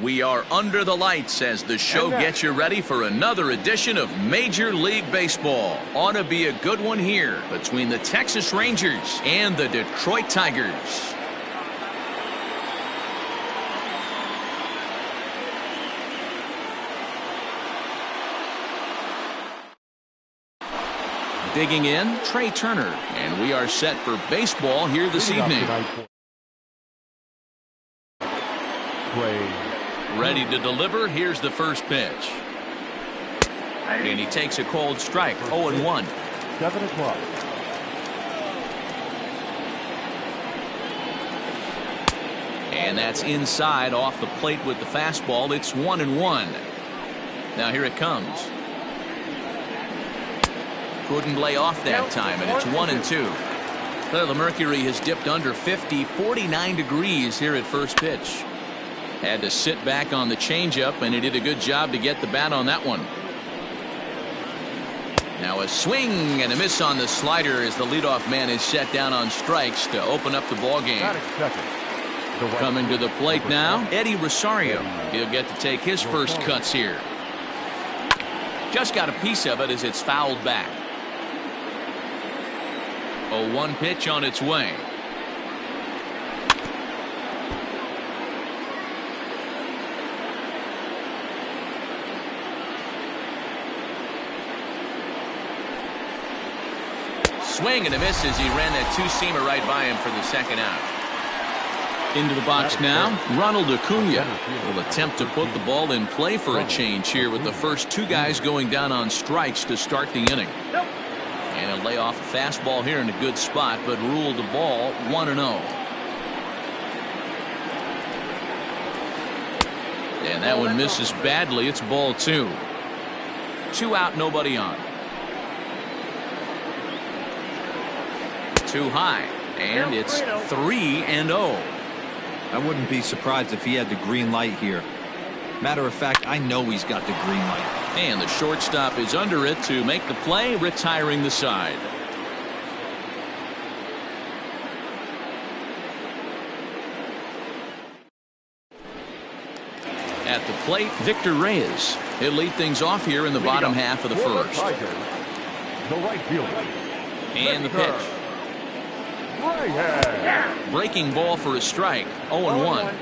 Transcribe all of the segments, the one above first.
We are under the lights as the show gets you ready for another edition of Major League Baseball. Ought to be a good one here between the Texas Rangers and the Detroit Tigers. Digging in, Trey Turner, and we are set for baseball here this evening. Ready to deliver. Here's the first pitch. And he takes a cold strike. 0-1. 7 o'clock. And that's inside off the plate with the fastball. It's 1-1. Now here it comes. Couldn't lay off that time, and it's 1-2. Well, the mercury has dipped under 50, 49 degrees here at first pitch. Had to sit back on the changeup, and he did a good job to get the bat on that one. Now a swing and a miss on the slider as the leadoff man is set down on strikes to open up the ball game. Coming to the plate now, Eddie Rosario. He'll get to take his first cuts here. Just got a piece of it as it's fouled back. 0-1 pitch on its way. Swing and a miss as he ran that two-seamer right by him for the second out. Into the box now, Ronald Guzman will attempt to put the ball in play for a change here with the first two guys going down on strikes to start the inning. And he'll lay off a fastball here in a good spot, but ruled the ball 1-0. And that one misses badly. It's ball 2. 2 out, nobody on. Too high, and it's 3-0. I wouldn't be surprised if he had the green light here. Matter of fact, I know he's got the green light. And the shortstop is under it to make the play, retiring the side. At the plate, Victor Reyes. He'll lead things off here in the bottom half of the first. The right fielder. And the pitch. Breaking ball for a strike. 0-1.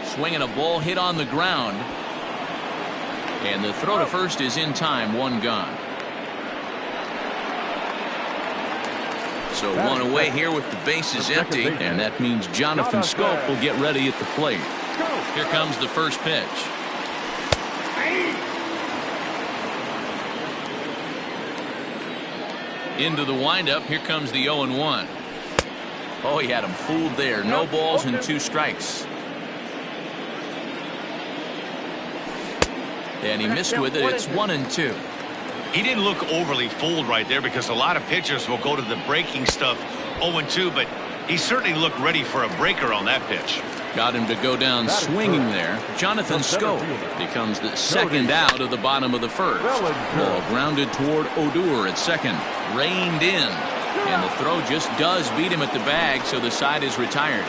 Swinging a ball hit on the ground. And the throw to first is in time. 1 gone. So 1 away here with the bases empty. And that means Jonathan Schoop will get ready at the plate. Here comes the first pitch. Into the windup. Here comes the 0-1. Oh, he had him fooled there. No balls and 2 strikes. And he missed with it. It's 1-2. He didn't look overly fooled right there because a lot of pitchers will go to the breaking stuff 0-2, but he certainly looked ready for a breaker on that pitch. Got him to go down swinging there. Jonathan Schoop becomes the second out of the bottom of the first. Ball grounded toward Odor at second. Reined in. And the throw just does beat him at the bag, so the side is retired.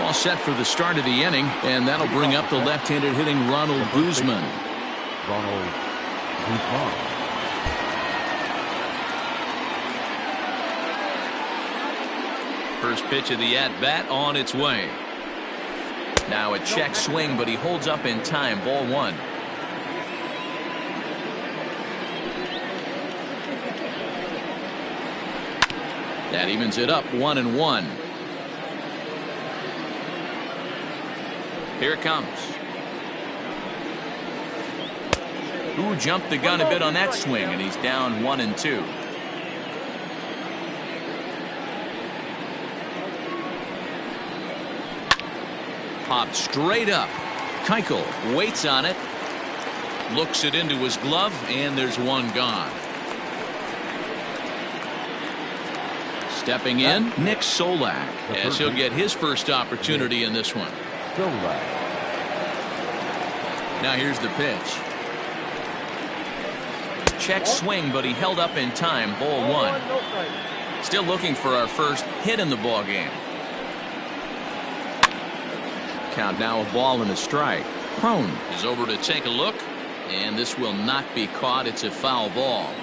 All set for the start of the inning, and that'll bring up the left-handed hitting Ronald Guzman. Ronald Guzman. First pitch of the at-bat on its way. Now a check swing, but he holds up in time. Ball 1. That evens it up 1-1. Here it comes. Who jumped the gun a bit on that swing, and he's down 1-2. Popped straight up. Keuchel waits on it. Looks it into his glove, and there's 1 gone. Stepping in, Nick Solak, as he'll get his first opportunity in this one. Now here's the pitch. Check swing, but he held up in time. Ball one. Still looking for our first hit in the ball game. Count now a ball and a strike. Crone is over to take a look, and this will not be caught. It's a foul ball.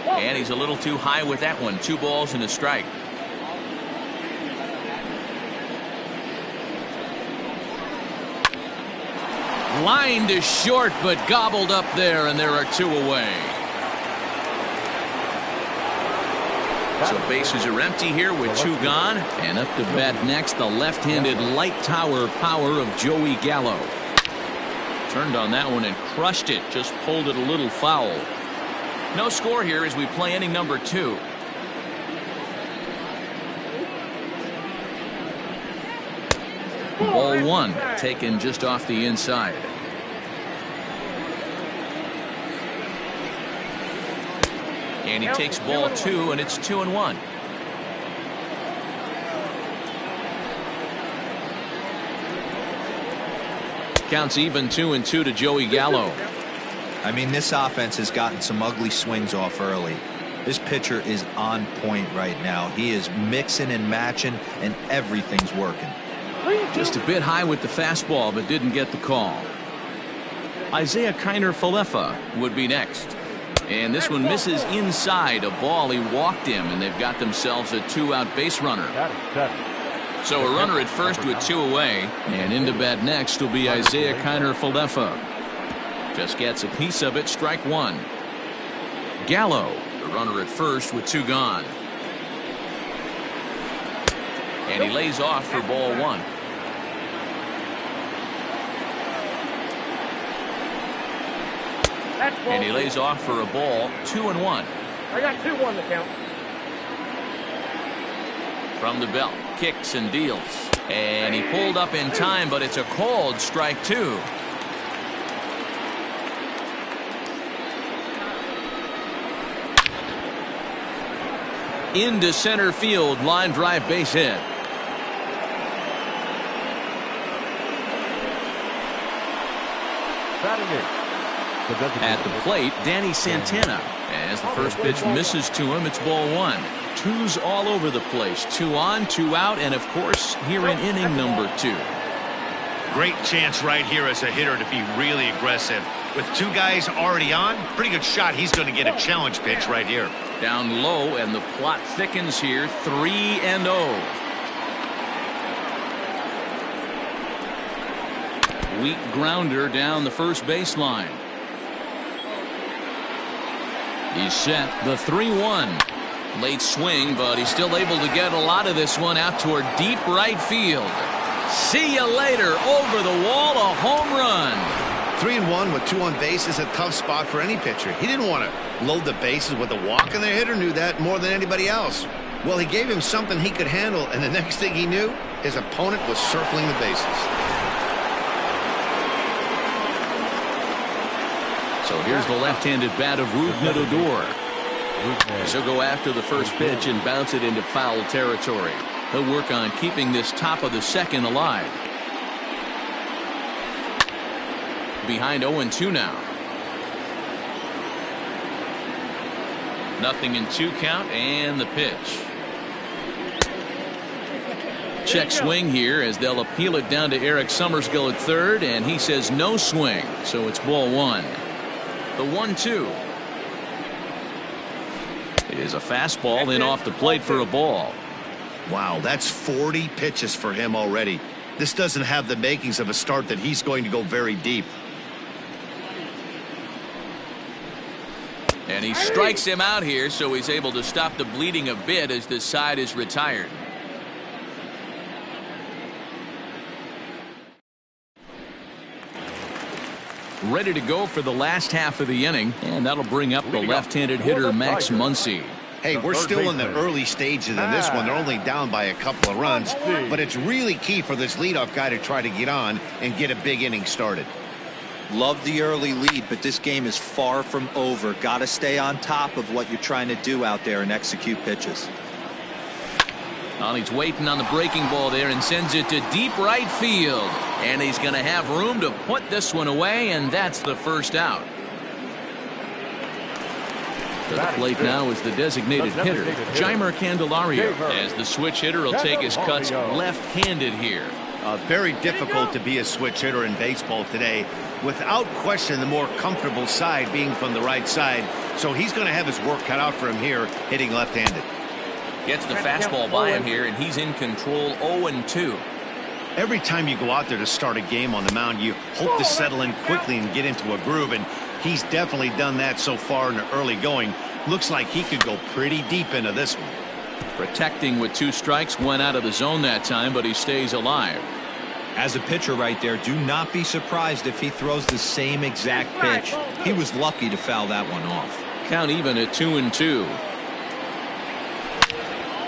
And he's a little too high with that one. 2 balls and a strike. Line to short, but gobbled up there, and there are 2 away. So bases are empty here with 2 gone. And up to bat next, the left-handed light tower power of Joey Gallo. Turned on that one and crushed it. Just pulled it a little foul. No score here as we play inning number 2. Ball 1 taken just off the inside. And he takes ball 2, and it's 2-1. Counts even 2-2 to Joey Gallo. I mean, this offense has gotten some ugly swings off early. This pitcher is on point right now. He is mixing and matching, and everything's working. Just a bit high with the fastball, but didn't get the call. Isaiah Kiner-Falefa would be next. And this one misses inside. A ball, he walked him, and they've got themselves a 2-out base runner. So a runner at first with 2 away, and into bat next will be Isaiah Kiner-Falefa. Just gets a piece of it. Strike 1. Gallo, the runner at first with 2 gone. And he lays off for ball 1. And he lays off for a ball. 2-1. I got 2-1 to count. From the belt, kicks and deals. And he pulled up in time, but it's a called strike 2. Into center field, line drive, base hit. At the plate, Danny Santana. As the first pitch misses to him, it's ball 1. 2's all over the place. 2 on, 2 out, and of course, here in inning number 2. Great chance right here as a hitter to be really aggressive. With 2 guys already on, pretty good shot. He's going to get a challenge pitch right here. Down low, and the plot thickens here. 3-0. Weak grounder down the first baseline. He's set. The 3-1. Late swing, but he's still able to get a lot of this one out toward deep right field. See you later. Over the wall, a home run. 3-1 with 2 on base is a tough spot for any pitcher. He didn't want to load the bases with a walk, and the hitter knew that more than anybody else. Well, he gave him something he could handle, and the next thing he knew, his opponent was circling the bases. So here's the left-handed bat of Rougned Odor. He'll go after the first pitch and bounce it into foul territory. He'll work on keeping this top of the second alive. Behind 0-2 now. 0-2 count, and the pitch. Check swing here as they'll appeal it down to Eric Summersgill at third, and he says no swing, so it's ball 1. The 1-2 is a fastball in off the plate for a ball. Wow, that's 40 pitches for him already. This doesn't have the makings of a start that he's going to go very deep. And he strikes him out here, so he's able to stop the bleeding a bit as this side is retired. Ready to go for the last half of the inning, and that'll bring up the left-handed hitter Max Muncy. Hey, we're still in the early stages in this one. They're only down by a couple of runs, but it's really key for this leadoff guy to try to get on and get a big inning started. Love the early lead, but this game is far from over. Got to stay on top of what you're trying to do out there and execute pitches. Well, he's waiting on the breaking ball there and sends it to deep right field. And he's going to have room to put this one away, and that's the first out. To the plate now is the designated hitter, Jeimer Candelario, as the switch hitter will take his cuts left-handed here. Very difficult to be a switch hitter in baseball today. Without question, the more comfortable side being from the right side. So he's going to have his work cut out for him here, hitting left-handed. Gets the fastball by him here, and he's in control 0-2. Every time you go out there to start a game on the mound, you hope to settle in quickly and get into a groove, and he's definitely done that so far in the early going. Looks like he could go pretty deep into this one. Protecting with 2 strikes, went out of the zone that time, but he stays alive. As a pitcher right there, do not be surprised if he throws the same exact pitch. He was lucky to foul that one off. Count even at 2-2.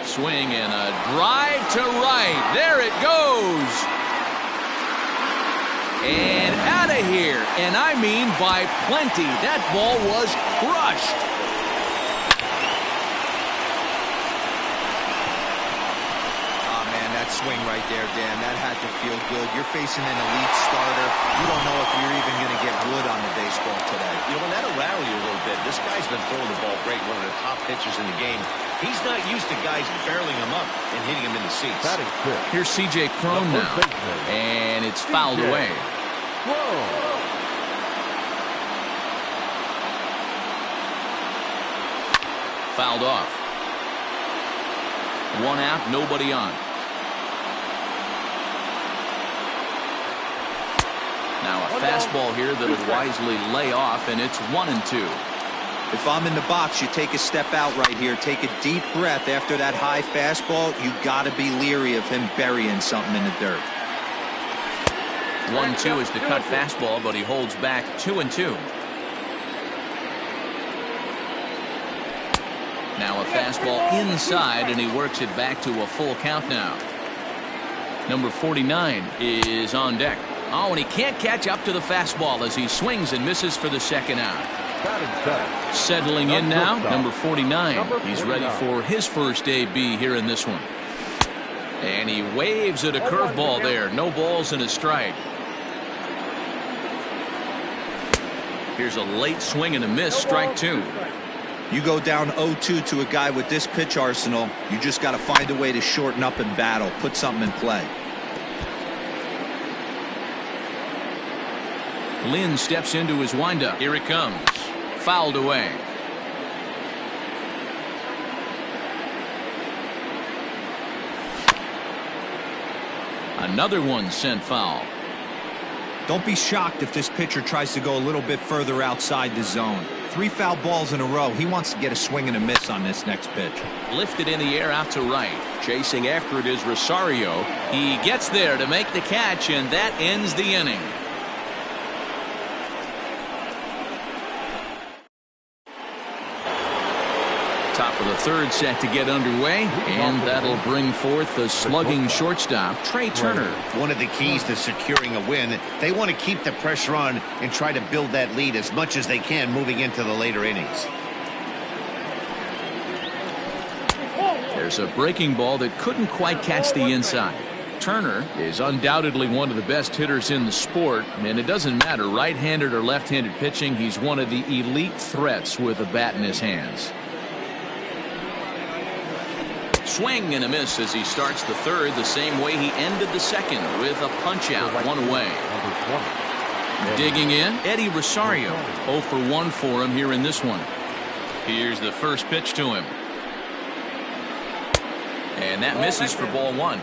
Swing and a drive to right. There it goes. And out of here. And I mean by plenty. That ball was crushed. Oh, man, that swing right there, Dan, that had to feel good. You're facing an elite starter. You don't know if you're even going to get wood on the baseball today. You know, that'll rattle you a little bit. This guy's been throwing the ball great, one of the top pitchers in the game. He's not used to guys barreling him up and hitting him in the seats. Here's C.J. Cron now, and it's fouled away. Fouled off. 1 out, nobody on. Now a fastball here that'll wisely lay off, and it's 1-2. If I'm in the box, you take a step out right here. Take a deep breath after that high fastball. You got to be leery of him burying something in the dirt. 1-2 is the cut fastball, but he holds back 2-2. Now a fastball inside, and he works it back to a full count now. Number 49 is on deck. Oh, and he can't catch up to the fastball as he swings and misses for the second out. Settling in now, number 49. He's ready for his first AB here in this one. And he waves at a curveball there. No balls and a strike. Here's a late swing and a miss, strike 2. You go down 0-2 to a guy with this pitch arsenal, you just got to find a way to shorten up and battle, put something in play. Lynn steps into his windup. Here it comes. Fouled away. Another one sent foul. Don't be shocked if this pitcher tries to go a little bit further outside the zone. 3 foul balls in a row. He wants to get a swing and a miss on this next pitch. Lifted in the air out to right. Chasing after it is Rosario. He gets there to make the catch, and that ends the inning. Top of the third set to get underway, and that'll bring forth the slugging shortstop, Trey Turner. One of the keys to securing a win, they want to keep the pressure on and try to build that lead as much as they can moving into the later innings. There's a breaking ball that couldn't quite catch the inside. Turner is undoubtedly one of the best hitters in the sport, and it doesn't matter right-handed or left-handed pitching. He's one of the elite threats with a bat in his hands. Swing and a miss as he starts the third the same way he ended the second, with a punch out, 1 away. Digging in, Eddie Rosario. 0 for 1 for him here in this one. Here's the first pitch to him. And that misses for ball 1.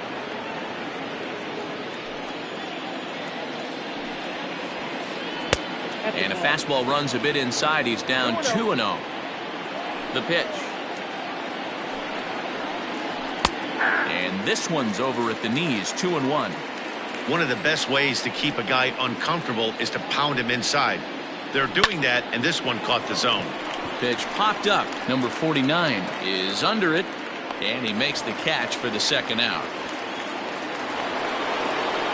And a fastball runs a bit inside. He's down 2-0. The pitch. And this one's over at the knees, 2-1. One of the best ways to keep a guy uncomfortable is to pound him inside. They're doing that, and this one caught the zone. Pitch popped up. Number 49 is under it, and he makes the catch for the second out.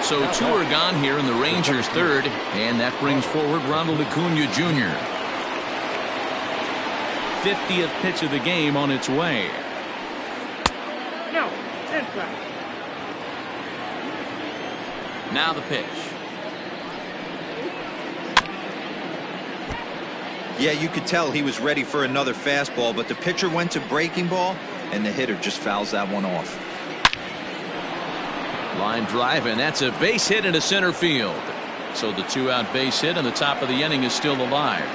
So 2 are gone here in the Rangers' third, and that brings forward Ronald Acuna Jr. 50th pitch of the game on its way. Now the pitch. Yeah, you could tell he was ready for another fastball, but the pitcher went to breaking ball, and the hitter just fouls that one off. Line drive, and that's a base hit into center field. So the 2-out base hit, and the top of the inning is still alive.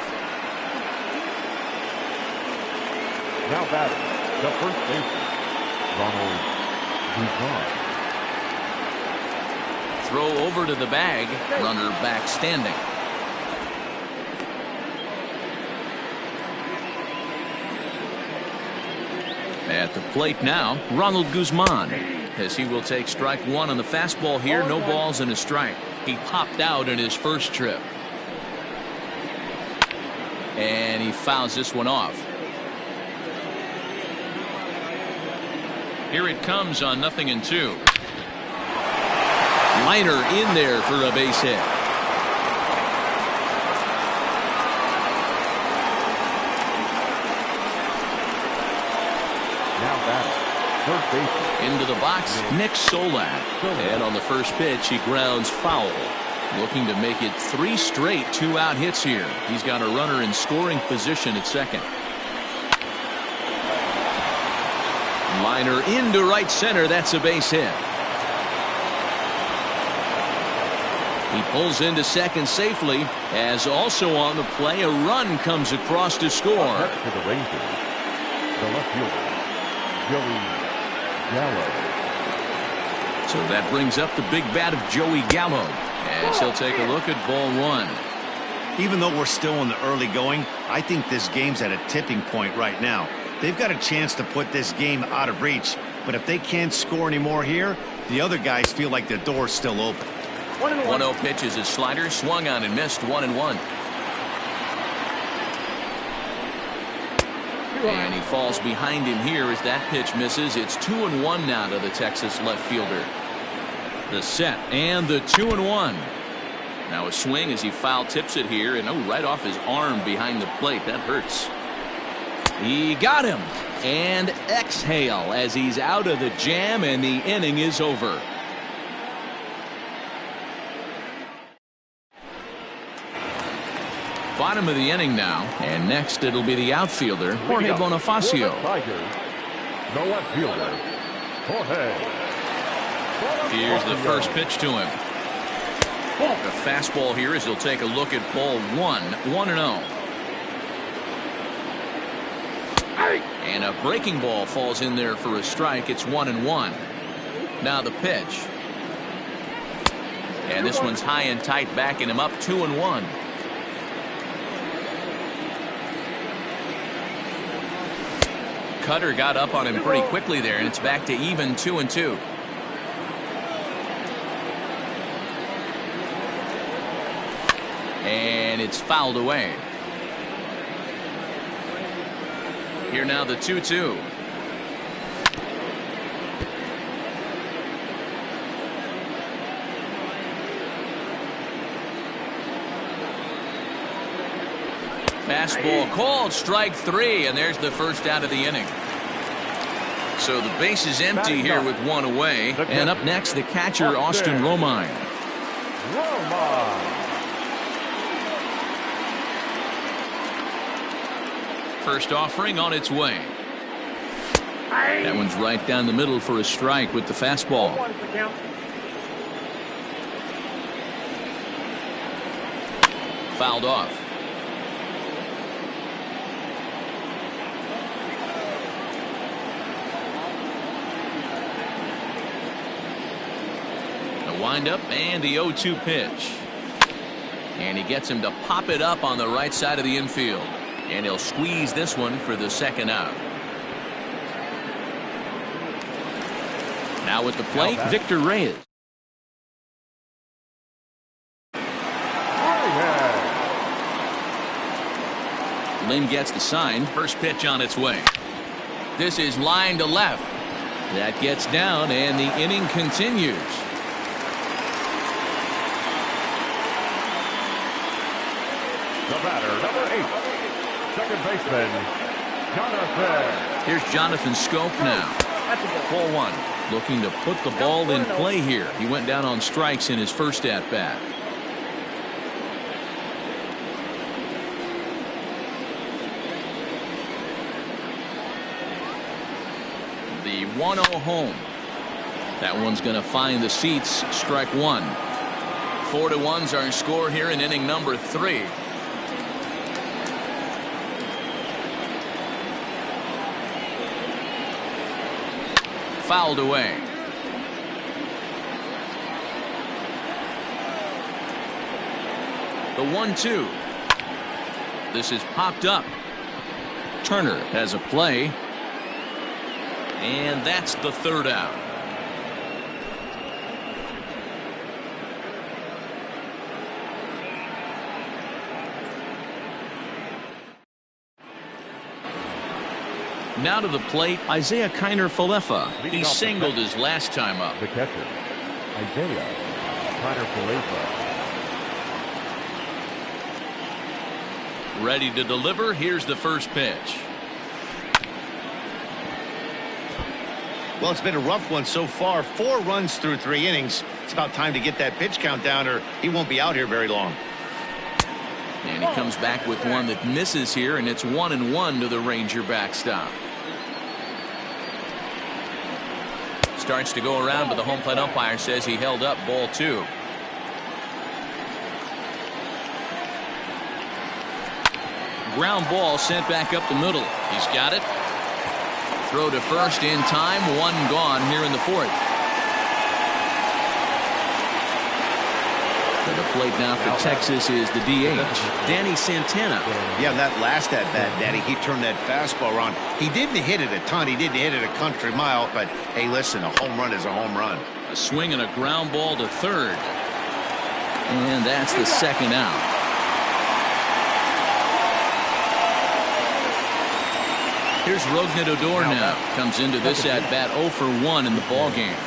Now batting, the first baseman, Ronald Guzman. Throw over to the bag. Runner back standing. At the plate now, Ronald Guzman, as he will take strike one on the fastball here. No balls and a strike. He popped out in his first trip. And he fouls this one off. Here it comes on 0-2. Liner in there for a base hit. Now batting, third baseman. Into the box, Nick Solak. And on the first pitch, he grounds foul. Looking to make it 3 straight 2-out hits here. He's got a runner in scoring position at second. Liner into right center. That's a base hit. He pulls into second safely, as also on the play a run comes across to score. To the Rangers, the left fielder, Joey Gallo. So that brings up the big bat of Joey Gallo, as he'll take a look at ball one. Even though we're still in the early going, I think this game's at a tipping point right now. They've got a chance to put this game out of reach, but if they can't score anymore here, the other guys feel like the door's still open. 1-0 pitch is his slider, swung on and missed. 1-1. And he falls behind him here as that pitch misses. It's 2-1 now to the Texas left fielder. The set and the 2-1. Now a swing as he foul tips it here, and right off his arm behind the plate. That hurts. He got him, and exhale as he's out of the jam, and the inning is over. Bottom of the inning now, and next it'll be the outfielder, Jorge Bonifacio. The left fielder, Jorge. Here's the first pitch to him. A fastball here as he'll take a look at ball one. 1-0. And a breaking ball falls in there for a strike. It's 1-1. Now the pitch. And this one's high and tight, backing him up. 2-1. Cutter got up on him pretty quickly there, and it's back to even 2-2. And it's fouled away. Here now the 2-2. Fastball called, strike 3, and there's the first out of the inning. So the base is empty here with one away. And up next, the catcher, Austin Romine. First offering on its way. That one's right down the middle for a strike with the fastball. Fouled off. The windup and the 0-2 pitch. And he gets him to pop it up on the right side of the infield. And he'll squeeze this one for the second out. Now at the plate, Victor Reyes. Lynn gets the sign. First pitch on its way. This is line to left. That gets down, and the inning continues. The batter, number 8. Second baseman, Jonathan. Here's Jonathan Scope now. Ball one. Looking to put the ball in play here. He went down on strikes in his first at bat. The 1-0 home. That one's going to find the seats. Strike one. 4-1's our score here in inning number 3. Fouled away. The 1-2. This is popped up. Turner has a play. And that's the third out. Now to the plate, Isaiah Kiner-Falefa. He singled his last time up. The catcher, Isaiah Kiner-Falefa. Ready to deliver. Here's the first pitch. Well, it's been a rough one so far. 4 runs through 3 innings. It's about time to get that pitch count down, or he won't be out here very long. And he comes back with one that misses here, and it's 1-1 to the Ranger backstop. Starts to go around, but the home plate umpire says he held up. Ball 2. Ground ball sent back up the middle. He's got it. Throw to first in time. 1 gone here in the 4th. To the plate now for Texas is the DH, Danny Santana. Yeah, that last at bat, Daddy, he turned that fastball around. He didn't hit it a ton. He didn't hit it a country mile. But, hey, listen, a home run is a home run. A swing and a ground ball to third. And that's the second out. Here's Rougned Odor now. Comes into this at bat 0 for 1 in the ball game.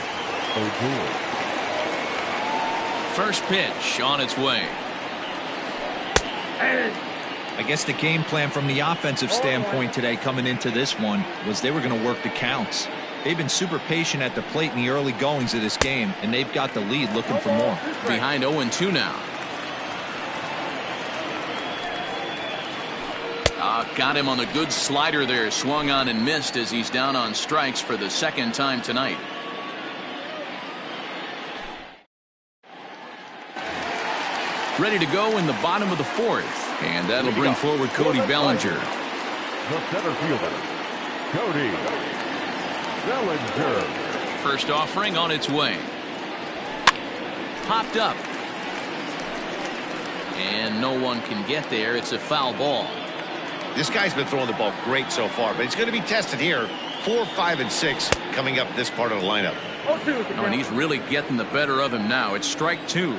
First pitch on its way. I guess the game plan from the offensive standpoint today coming into this one was they were going to work the counts. They've been super patient at the plate in the early goings of this game, and they've got the lead looking for more. Behind 0-2 now. Got him on the good slider there. Swung on and missed as he's down on strikes for the second time tonight. Ready to go in the bottom of the 4th. And that'll bring forward Cody Bellinger. The center fielder, Cody Bellinger. First offering on its way. Popped up. And no one can get there. It's a foul ball. This guy's been throwing the ball great so far, but he's going to be tested here. 4, 5, and 6 coming up this part of the lineup. And he's really getting the better of him now. It's strike 2.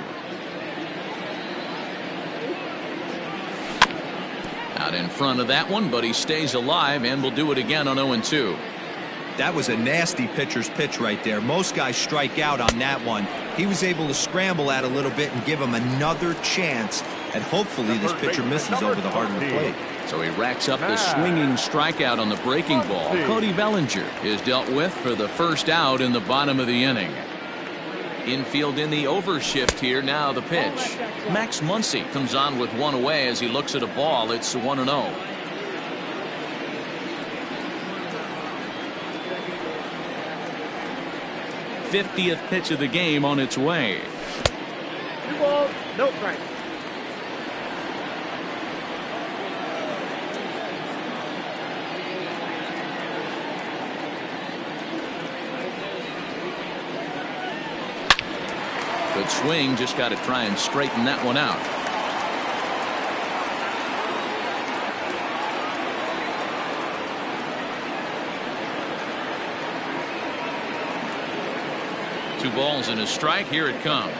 Out in front of that one, but he stays alive and will do it again on 0-2. That was a nasty pitcher's pitch right there. Most guys strike out on that one. He was able to scramble at a little bit and give him another chance, and hopefully this pitcher misses over the heart of the plate. So he racks up the swinging strikeout on the breaking ball. Cody Bellinger is dealt with for the first out in the bottom of the inning. Infield in the overshift here. Now the pitch. Max Muncy comes on with one away as he looks at a ball. It's 1-0. '50th pitch of the game on its way. 2 balls, no strike. Good swing, just got to try and straighten that one out. Two balls and a strike. Here it comes.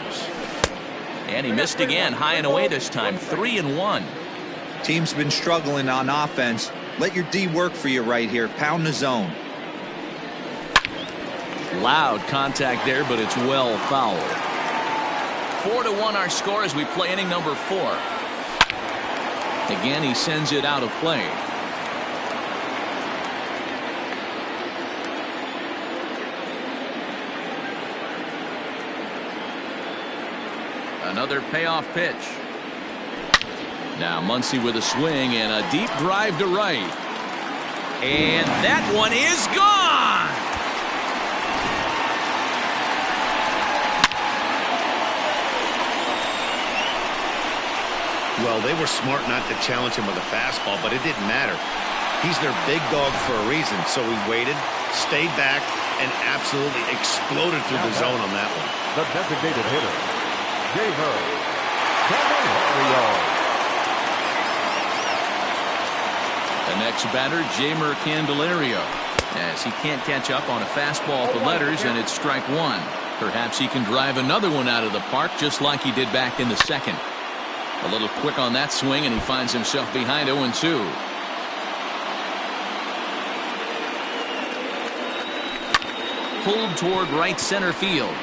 And he missed again, high and away this time. 3-1. Team's been struggling on offense. Let your D work for you right here. Pound the zone. Loud contact there, but it's well fouled. 4-1 our score as we play inning number 4. Again, he sends it out of play. Another payoff pitch. Now Muncy with a swing and a deep drive to right. And that one is gone. Well, they were smart not to challenge him with a fastball, but it didn't matter. He's their big dog for a reason, so he waited, stayed back, and absolutely exploded through the zone on that one. The designated hitter, Jorge. The next batter, Jamer Candelario, as he can't catch up on a fastball at the letters, and it's strike one. Perhaps he can drive another one out of the park just like he did back in the second. A little quick on that swing, and he finds himself behind 0-2. Pulled toward right center field.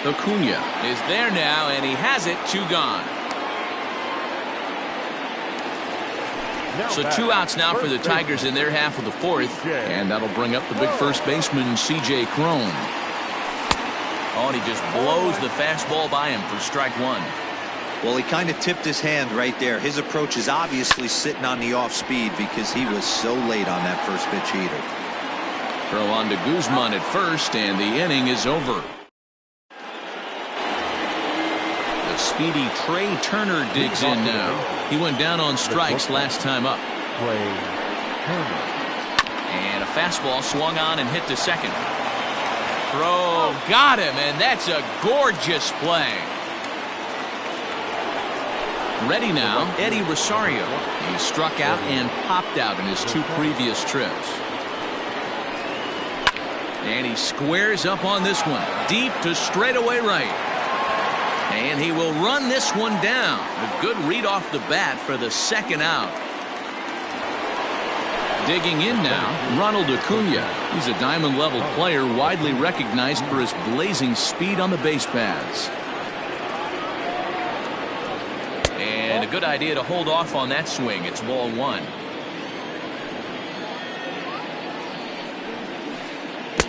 Acuna is there now, and he has it. 2 gone. So 2 outs now for the Tigers in their half of the fourth, and that'll bring up the big first baseman, C.J. Cron. Oh, and he just blows the fastball by him for strike one. Well, he kind of tipped his hand right there. His approach is obviously sitting on the off speed because he was so late on that first pitch heater. Throw on to Guzman at first, and the inning is over. The speedy Trey Turner digs in now. He went down on strikes last time up. Trey Turner. And a fastball swung on and hit to second. Throw got him, and that's a gorgeous play. Ready now, Eddie Rosario. He struck out and popped out in his 2 previous trips. And he squares up on this one, deep to straightaway right. And he will run this one down. A good read off the bat for the second out. Digging in now, Ronald Acuna. He's a diamond-level player, widely recognized for his blazing speed on the base paths. And a good idea to hold off on that swing. It's ball 1.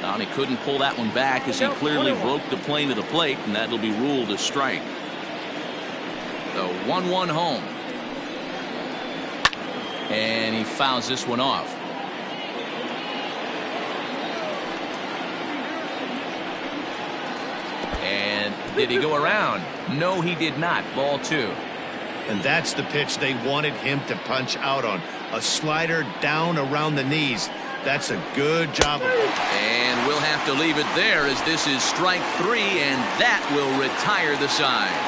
And he couldn't pull that one back as he clearly broke the plane to the plate, and that'll be ruled a strike. The 1-1 home. And he fouls this one off. And did he go around? No, he did not. Ball 2. And that's the pitch they wanted him to punch out on. A slider down around the knees. That's a good job. And we'll have to leave it there as this is strike 3, and that will retire the side.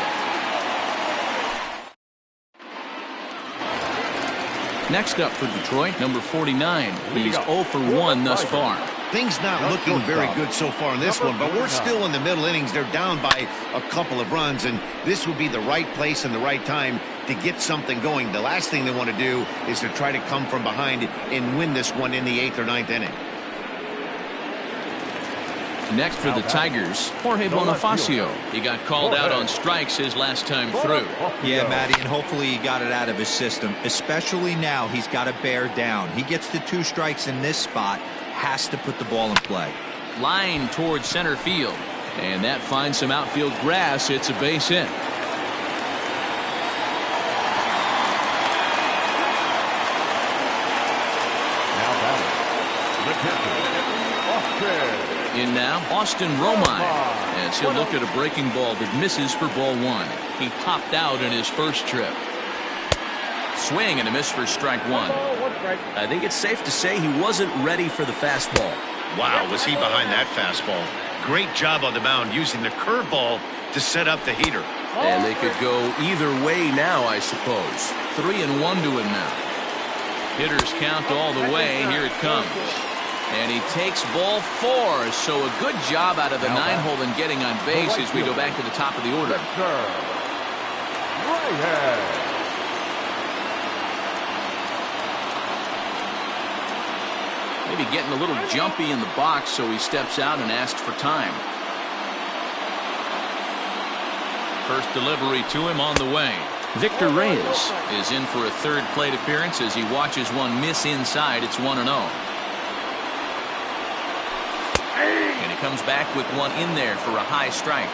Next up for Detroit, number 49. He's 0 for 1 thus far. Things not looking very good so far in this one, but we're still in the middle innings. They're down by a couple of runs, and this would be the right place and the right time to get something going. The last thing they want to do is to try to come from behind and win this one in the 8th or 9th inning. Next for the Tigers, Jorge Bonifacio. He got called out on strikes his last time through. Yeah, Matty, and hopefully he got it out of his system. Especially now, he's got to bear down. He gets the 2 strikes in this spot, has to put the ball in play. Line towards center field, and that finds some outfield grass. It's a base hit. In now, Austin Romine, as he'll look at a breaking ball that misses for ball 1. He popped out in his first trip. Swing and a miss for strike 1. I think it's safe to say he wasn't ready for the fastball. Wow, was he behind that fastball. Great job on the mound using the curveball to set up the heater. And they could go either way now, I suppose. 3-1 to him now. Hitters count all the way. Here it comes. And he takes ball 4, so a good job out of the 9-hole in getting on base as we go back to the top of the order. Maybe getting a little jumpy in the box, so he steps out and asks for time. First delivery to him on the way. Victor Reyes is in for a 3rd plate appearance as he watches one miss inside. It's 1-0. And he comes back with one in there for a high strike.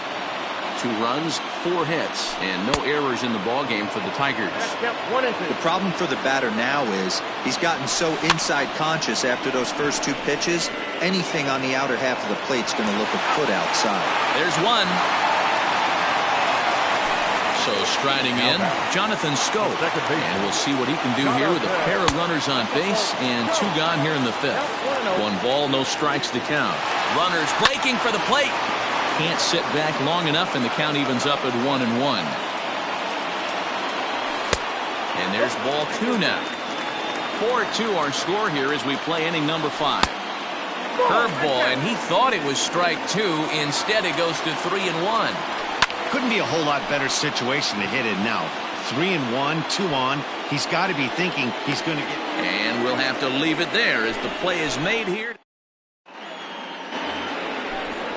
2 runs, 4 hits, and no errors in the ballgame for the Tigers. The problem for the batter now is he's gotten so inside conscious after those first 2 pitches. Anything on the outer half of the plate's going to look a foot outside. There's one. So striding in, Jonathan Scope. And we'll see what he can do here with a pair of runners on base and 2 gone here in the 5th. 1 ball, no strikes to count. Runners breaking for the plate. Can't sit back long enough, and the count evens up at 1-1. And there's ball 2 now. 4-2 our score here as we play inning number 5. Curveball, and he thought it was strike 2. Instead, it goes to 3-1. Couldn't be a whole lot better situation to hit it now. 3-1, 2 on. He's got to be thinking he's going to get. And we'll have to leave it there as the play is made here.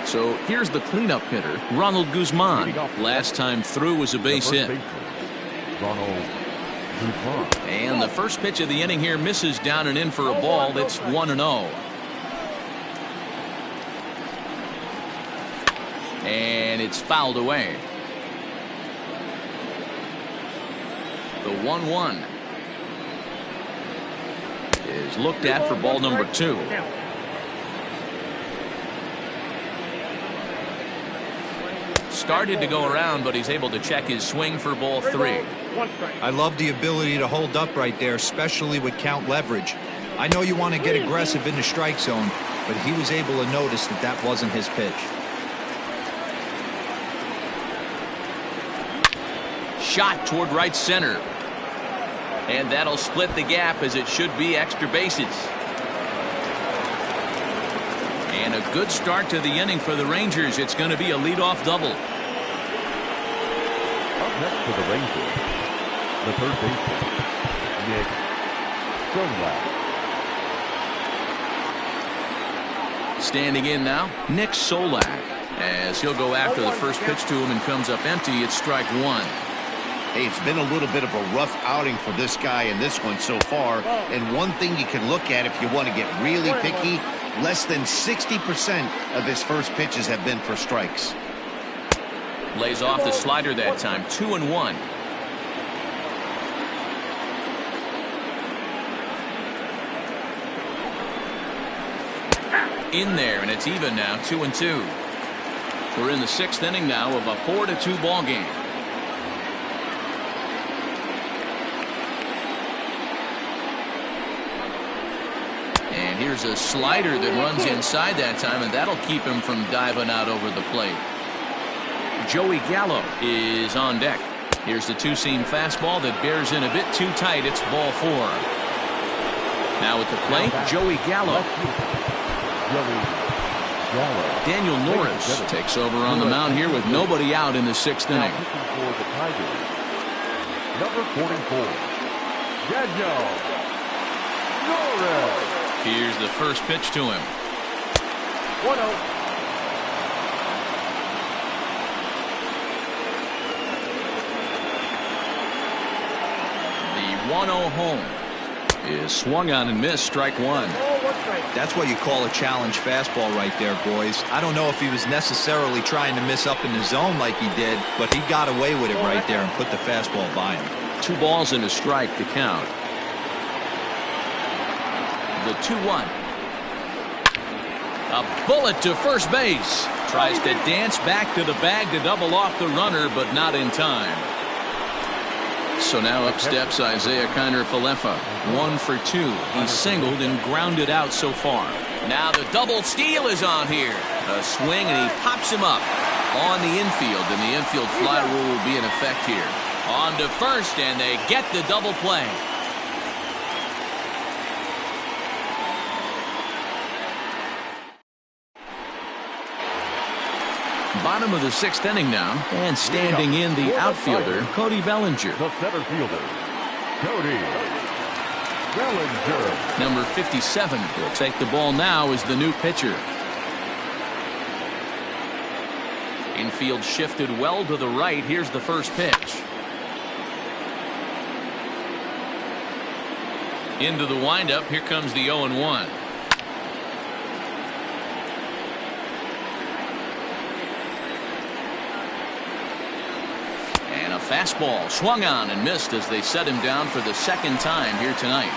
So here's the cleanup hitter, Ronald Guzman. Last time through was a base hit. Ronald Guzman. And the first pitch of the inning here misses down and in for a ball. It's 1-0. And it's fouled away. The 1-1 is looked at for ball number 2. Started to go around, but he's able to check his swing for ball 3. I love the ability to hold up right there, especially with count leverage. I know you want to get aggressive in the strike zone, but he was able to notice that that wasn't his pitch. Shot toward right center. And that'll split the gap, as it should be extra bases. And a good start to the inning for the Rangers. It's going to be a leadoff double. Up next for the Rangers, the third baseman, Nick Solak. Standing in now, Nick Solak, as he'll go after the first pitch to him and comes up empty. It's strike 1. Hey, it's been a little bit of a rough outing for this guy in this one so far. And one thing you can look at if you want to get really picky, less than 60% of his first pitches have been for strikes. Lays off the slider that time. 2-1. In there, and it's even now. 2-2. We're in the 6th inning now of a 4-2 ball game. And here's a slider that runs inside that time, and that'll keep him from diving out over the plate. Joey Gallo is on deck. Here's the 2-seam fastball that bears in a bit too tight. It's ball 4. Now at the plate, Joey Gallo. Daniel Norris takes over on the mound here with nobody out in the 6th inning. Number 44, Daniel Norris. Here's the first pitch to him. 1-0. The 1-0 home is swung on and missed. Strike 1. That's what you call a challenge fastball right there, boys. I don't know if he was necessarily trying to miss up in the zone like he did, but he got away with it right there and put the fastball by him. 2 balls and a strike to count. The 2-1. A bullet to first base. Tries to dance back to the bag to double off the runner, but not in time. So now up steps Isaiah Kiner-Falefa. 1 for 2. He's singled and grounded out so far. Now the double steal is on here. A swing, and he pops him up on the infield, and the infield fly rule will be in effect here. On to first, and they get the double play. Bottom of the 6th inning now, and standing in the outfielder, Cody Bellinger. The center fielder, Cody Bellinger. Number 57 will take the ball now as the new pitcher. Infield shifted well to the right. Here's the first pitch. Into the windup. Here comes the 0-1. Fastball swung on and missed as they set him down for the second time here tonight.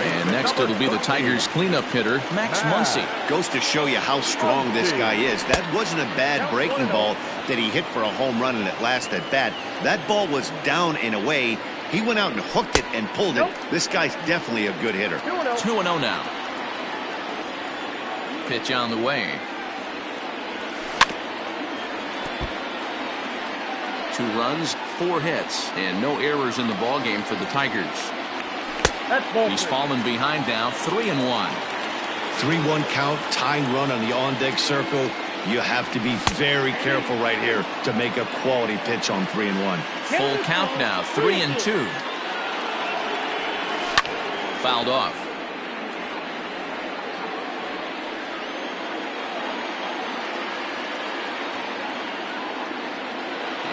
And next it'll be the Tigers cleanup hitter, Max Muncy. Goes to show you how strong this guy is. That wasn't a bad breaking ball that he hit for a home run in that last at bat. That ball was down and away. He went out and hooked it and pulled it. This guy's definitely a good hitter. 2-0 now. Pitch on the way. 2 runs, 4 hits, and no errors in the ballgame for the Tigers. He's fallen behind now, 3-1. 3-1 count, tying run on the on-deck circle. You have to be very careful right here to make a quality pitch on 3-1. Full count now, 3-2. Fouled off.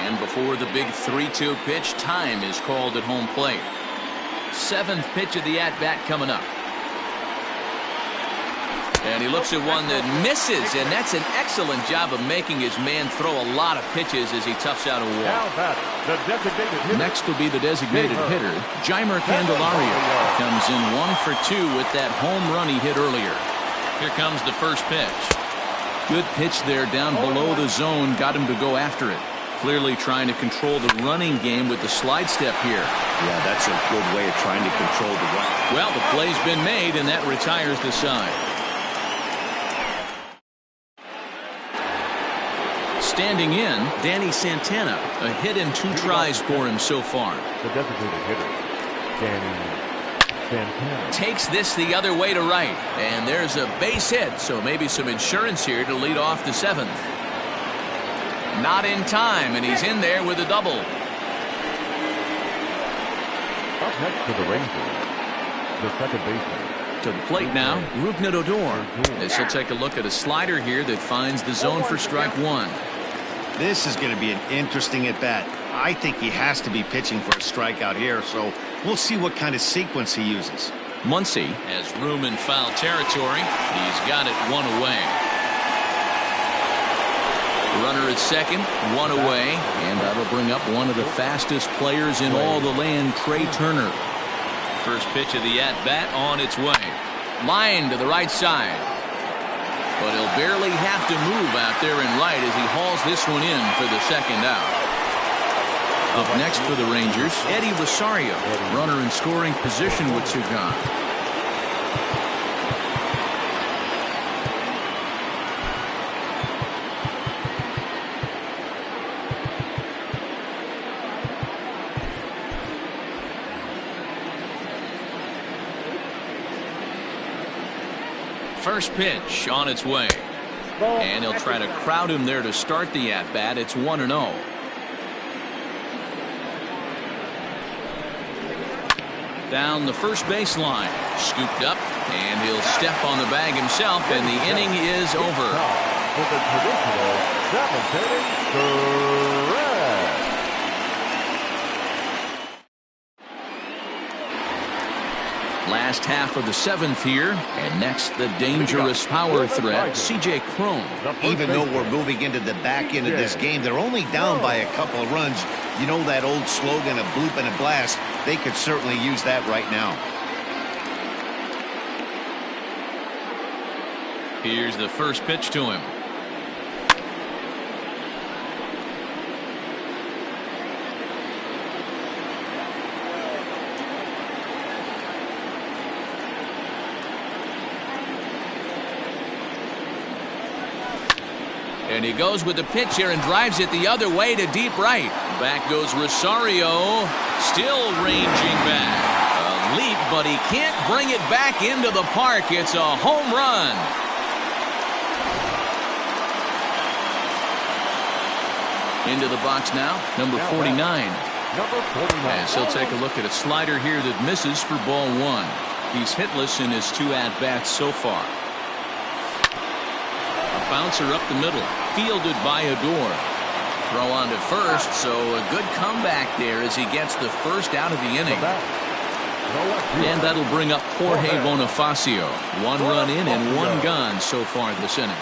And before the big 3-2 pitch, time is called at home plate. 7th pitch of the at-bat coming up. And he looks at one that misses, and that's an excellent job of making his man throw a lot of pitches as he toughs out a wall. Next will be the designated hitter, Jeimer Candelario. Comes in 1 for 2 with that home run he hit earlier. Here comes the first pitch. Good pitch there down below the zone, got him to go after it. Clearly trying to control the running game with the slide step here. Yeah, that's a good way of trying to control the run. Well, the play's been made, and that retires the side. Standing in, Danny Santana. A hit and 2 tries for him so far. The designated hitter, Danny Santana. Takes this the other way to right. And there's a base hit, so maybe some insurance here to lead off the 7th. Not in time, and he's in there with a double. Up next to the Rangers, the second baseman. To the plate now, Rougned Odor. As he'll take a look at a slider here that finds the zone for strike 1. This is going to be an interesting at-bat. I think he has to be pitching for a strikeout here, so we'll see what kind of sequence he uses. Muncy has room in foul territory. He's got it 1 away. Runner at second, 1 away, and that'll bring up one of the fastest players in all the land, Trey Turner. First pitch of the at-bat on its way. Line to the right side. But he'll barely have to move out there in right as he hauls this one in for the second out. Up next for the Rangers, Eddie Rosario. Runner in scoring position with 2 gone. First pitch on its way. And he'll try to crowd him there to start the at-bat. It's 1-0. Down the first baseline. Scooped up, and he'll step on the bag himself, and the inning is over. With a traditional 7th correct. Last half of the 7th here, and next the dangerous power threat, C.J. Cron. Even though we're moving into the back end of this game, they're only down by a couple of runs. You know that old slogan, a bloop and a blast. They could certainly use that right now. Here's the first pitch to him. And he goes with the pitch here and drives it the other way to deep right. Back goes Rosario, still ranging back. A leap, but he can't bring it back into the park. It's a home run. Into the box now, number 49. As he'll take a look at a slider here that misses for ball 1. He's hitless in his 2 at-bats so far. Bouncer up the middle, fielded by Odor. Throw on to first, so a good comeback there as he gets the first out of the inning. And that'll bring up Jorge Bonifacio. 1 run in and 1 gone so far this inning.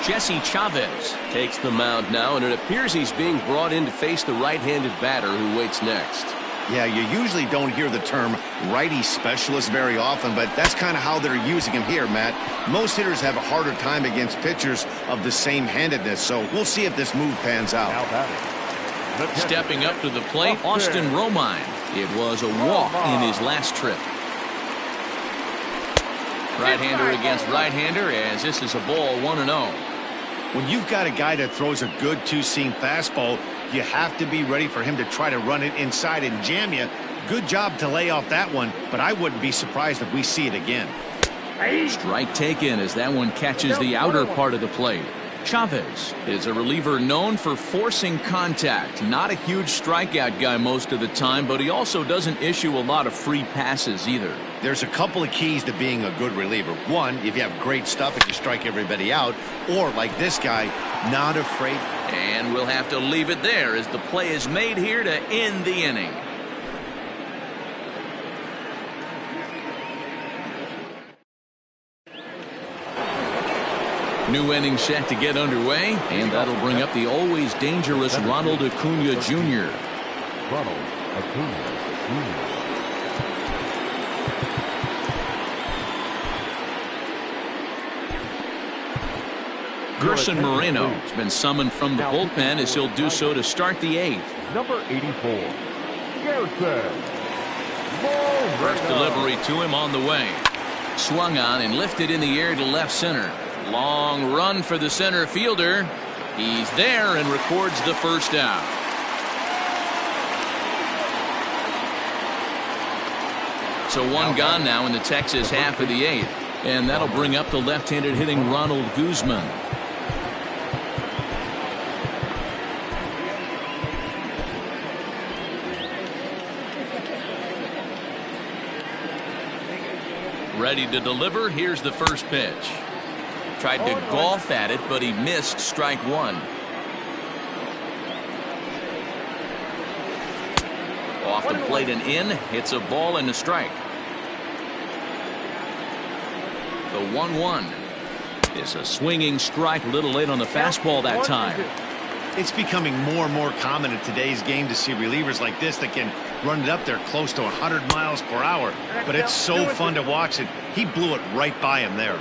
Jesse Chavez takes the mound now, and it appears he's being brought in to face the right-handed batter who waits next. Yeah, you usually don't hear the term righty specialist very often, but that's kind of how they're using him here, Matt. Most hitters have a harder time against pitchers of the same handedness, so we'll see if this move pans out. Stepping up to the plate, Austin Romine. It was a walk in his last trip. Right-hander against right-hander, as this is a ball 1-0. When you've got a guy that throws a good two-seam fastball, you have to be ready for him to try to run it inside and jam you. Good job to lay off that one, but I wouldn't be surprised if we see it again. Strike taken as that one catches the outer part of the plate. Chavez is a reliever known for forcing contact. Not a huge strikeout guy most of the time, but he also doesn't issue a lot of free passes either. There's a couple of keys to being a good reliever. One, if you have great stuff and you strike everybody out, or like this guy, not afraid. And we'll have to leave it there as the play is made here to end the inning. New inning set to get underway, and that'll bring up the always dangerous Ronald Acuna Jr. Ronald Acuna Jr. Gerson Moreno has been summoned from the bullpen as he'll do so to start the eighth. Number 84, Gerson Moreno. First delivery to him on the way. Swung on and lifted in the air to left center. Long run for the center fielder. He's there and records the first out. So one gone now in the Texas half of the eighth. And that'll bring up the left-handed hitting Ronald Guzman. Ready to deliver. Here's the first pitch. Tried to golf at it, but he missed strike one. Off the plate and in. Hits a ball and a strike. The 1-1 is a swinging strike, a little late on the fastball that time. It's becoming more and more common in today's game to see relievers like this that can run it up there close to 100 miles per hour. But it's so fun to watch it. He blew it right by him there.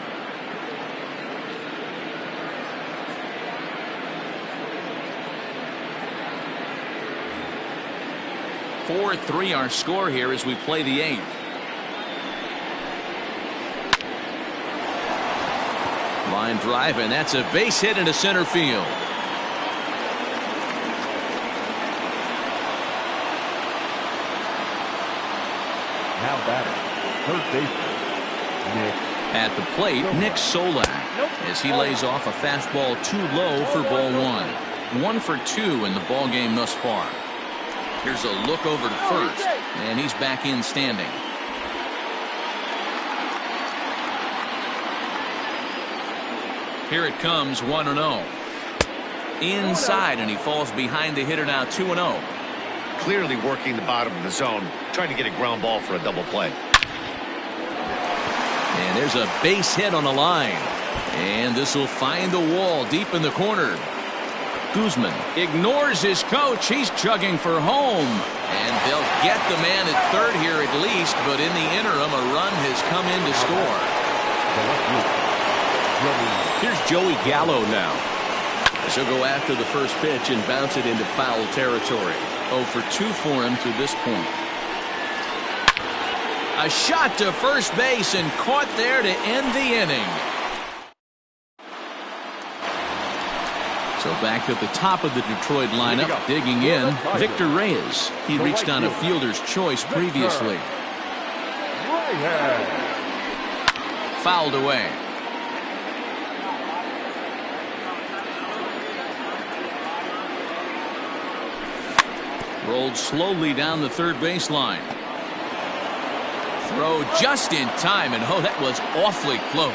4-3 our score here as we play the eighth. Line drive, and that's a base hit into center field. Now batting, third baseman, Nick. At the plate, Nick Solak, as he lays off a fastball too low for ball one. 1 for 2 in the ball game thus far. Here's a look over to first, and he's back in standing. Here it comes, 1-0. Inside, and he falls behind the hitter now, 2-0. Clearly working the bottom of the zone, trying to get a ground ball for a double play. And there's a base hit on the line. And this will find the wall deep in the corner. Guzman ignores his coach. He's chugging for home. And they'll get the man at third here at least, but in the interim, a run has come in to score. Here's Joey Gallo now. As he'll go after the first pitch and bounce it into foul territory. 0 for 2 for him to this point. A shot to first base and caught there to end the inning. So back at the top of the Detroit lineup, digging in, Victor Reyes. He reached on a fielder's choice previously. Fouled away. Rolled slowly down the third baseline. Throw just in time, and oh, that was awfully close.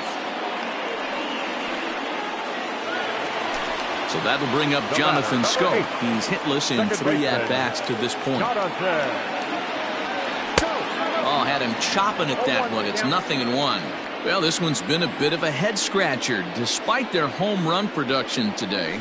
So that'll bring up Jonathan Scope. He's hitless in 3 at-bats to this point. Oh, had him chopping at that one. It's 0-1. Well, this one's been a bit of a head-scratcher, despite their home run production today.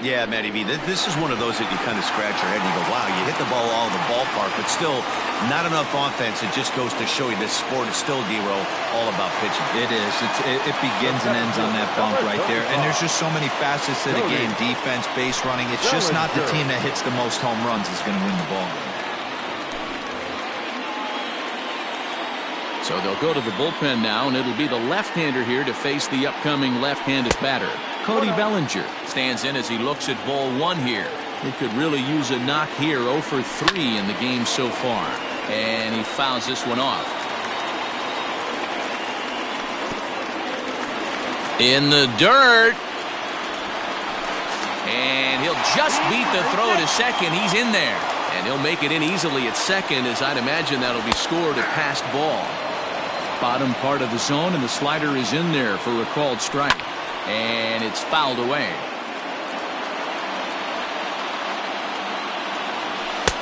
Yeah, Matty V, this is one of those that you kind of scratch your head and you go, wow, you hit the ball all the ballpark, but still not enough offense. It just goes to show you this sport is still, D-Row, all about pitching. It is. It begins and ends on that bump right there. And there's just so many facets to the game. Defense, base running. It's just not the team that hits the most home runs is going to win the ball. So they'll go to the bullpen now, and it'll be the left-hander here to face the upcoming left-handed batter. Cody Bellinger stands in as he looks at ball one here. He could really use a knock here. 0 for 3 in the game so far. And he fouls this one off. In the dirt. And he'll just beat the throw to second. He's in there. And he'll make it in easily at second, as I'd imagine that'll be scored a passed ball. Bottom part of the zone, and the slider is in there for a called strike. And it's fouled away.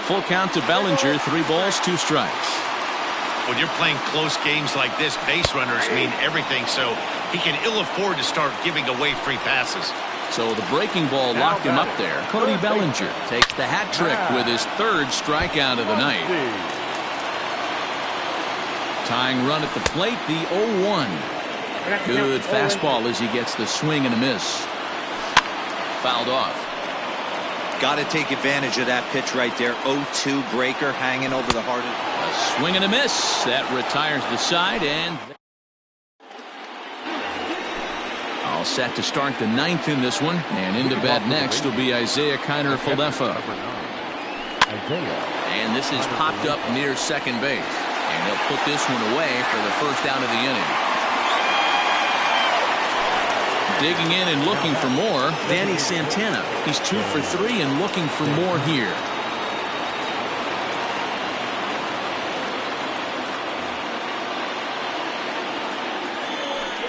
Full count to Bellinger. 3 balls, 2 strikes. When you're playing close games like this, base runners mean everything, so he can ill afford to start giving away free passes. So the breaking ball locked him up there. Cody Bellinger takes the hat trick with his 3rd strikeout of the night. Tying run at the plate, the 0-1. Good fastball as he gets the swing and a miss. Fouled off. Got to take advantage of that pitch right there. 0-2 breaker hanging over the heart. A swing and a miss. That retires the side, and all set to start the 9th in this one. And into bat next will be Isaiah Kiner-Falefa. And this is popped up near second base. And he'll put this one away for the first out of the inning. Digging in and looking for more, Danny Santana. He's 2 for 3 and looking for more here.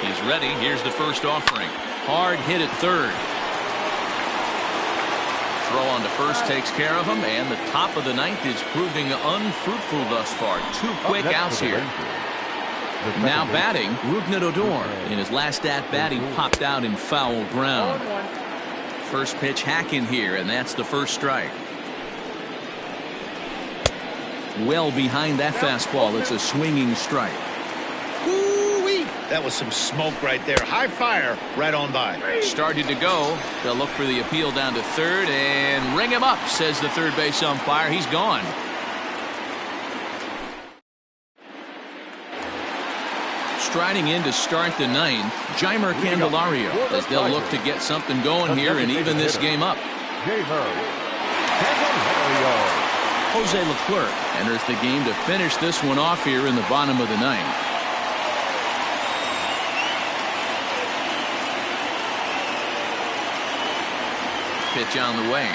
He's ready. Here's the first offering. Hard hit at third. Throw on to first takes care of him, and the top of the 9th is proving unfruitful thus far. 2 quick outs here. Now batting, Rougned Odor. In his last at-bat, he popped out in foul ground. First pitch hack in here, and that's the first strike. Well behind that fastball, it's a swinging strike. Woo-wee. That was some smoke right there. High fire right on by. Started to go. They'll look for the appeal down to third and ring him up, says the third base umpire. He's gone. Striding in to start the 9th, Jeimer Candelario, as they'll look to get something going here and even this game up. Jose Leclerc enters the game to finish this one off here in the bottom of the 9th. Pitch on the way.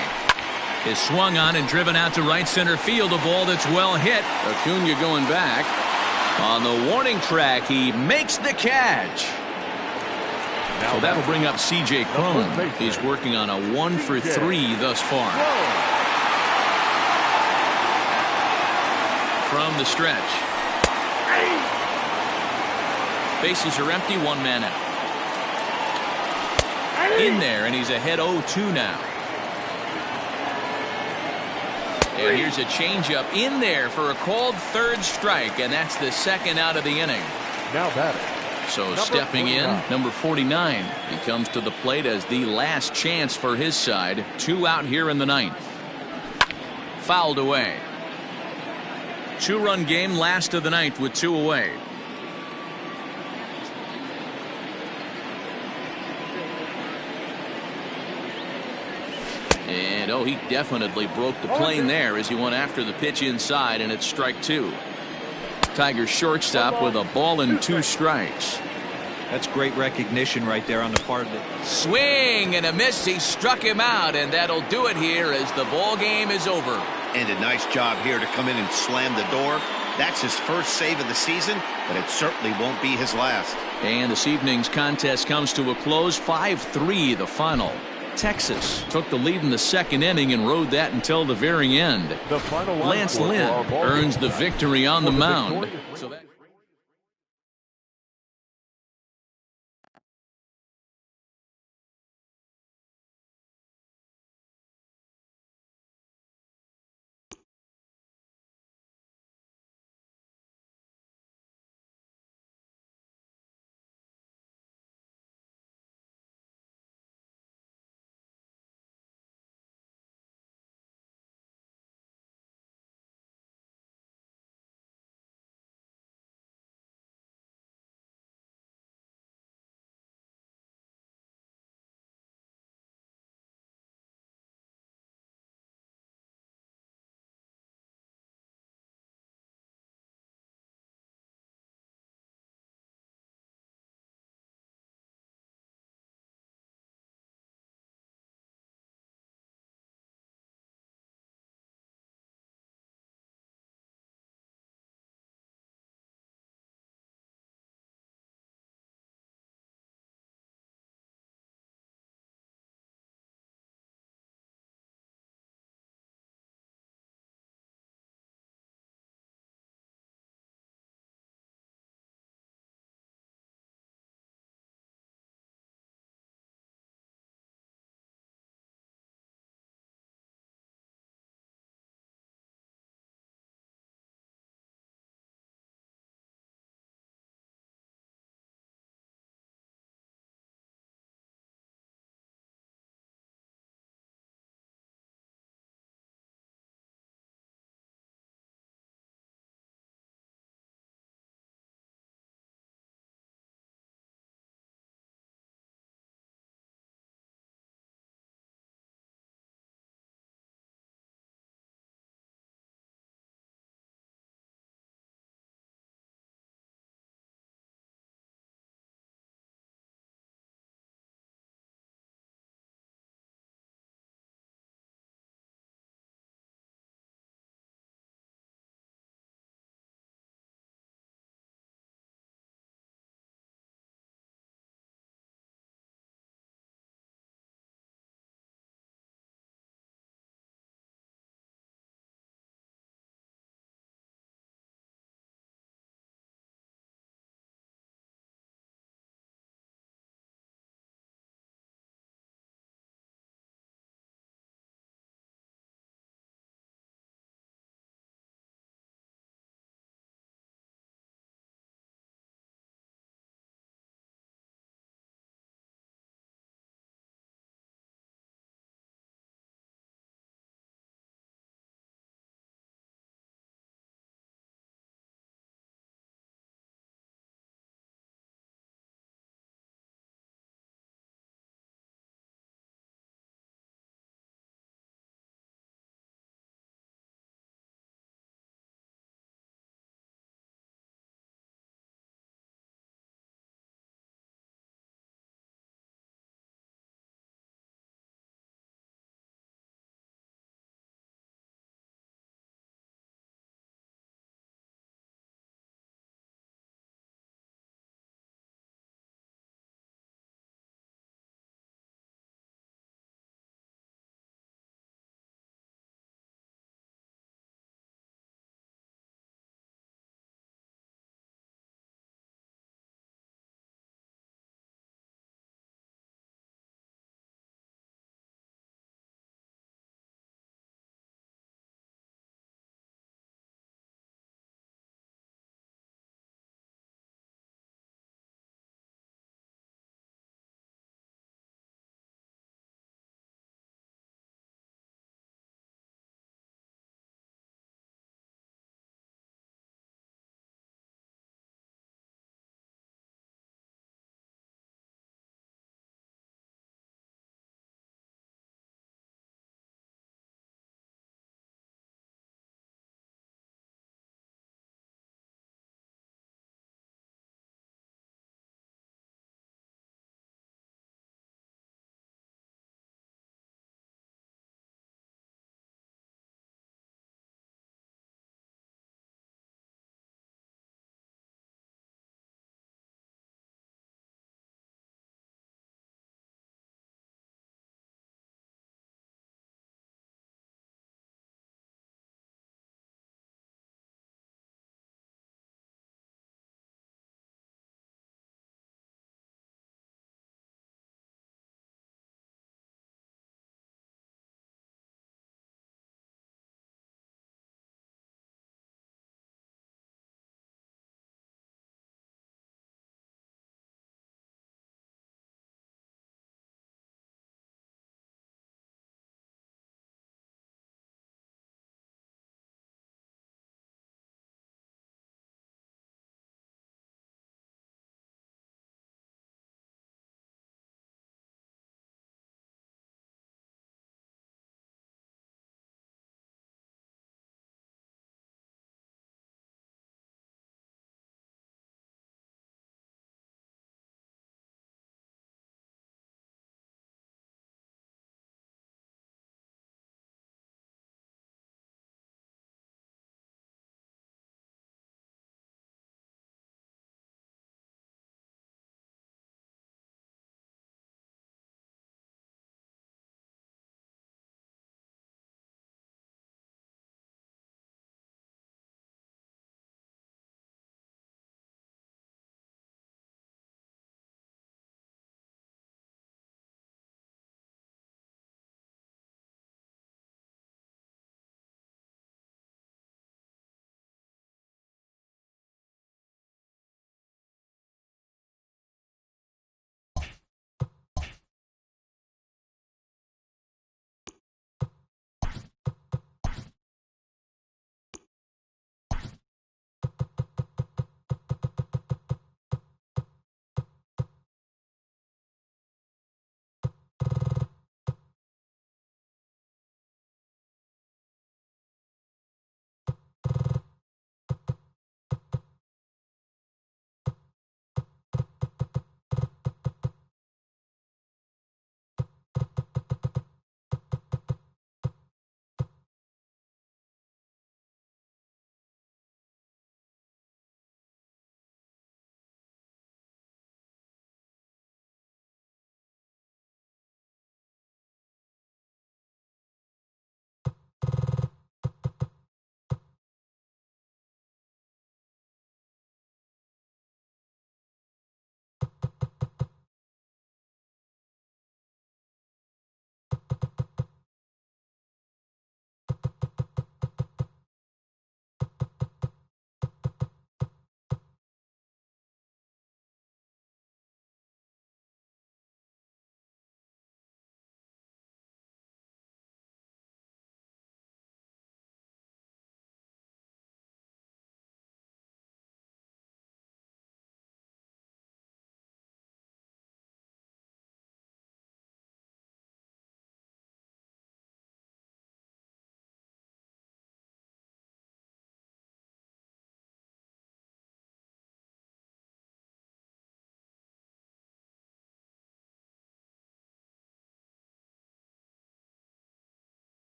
Is swung on and driven out to right center field. A ball that's well hit. Acuna going back. On the warning track, he makes the catch. So that'll bring up C.J. Cron. He's working on a 1 for 3 thus far. From the stretch. Bases are empty, 1 man out. In there, and he's ahead 0-2 now. And here's a changeup in there for a called 3rd strike, and that's the 2nd out of the inning. Now batting. So stepping in, number 49. He comes to the plate as the last chance for his side. 2 out here in the 9th. Fouled away. 2-run game, last of the 9th with 2 away. And oh, he definitely broke the plane there as he went after the pitch inside, and it's strike 2. Tigers shortstop with a ball and 2 strikes. That's great recognition right there on the part of it. Swing and a miss. He struck him out, and that'll do it here as the ball game is over. And a nice job here to come in and slam the door. That's his first save of the season, but it certainly won't be his last. And this evening's contest comes to a close. 5-3 the final. Texas took the lead in the 2nd inning and rode that until the very end. Lance Lynn earns the victory on the mound. So that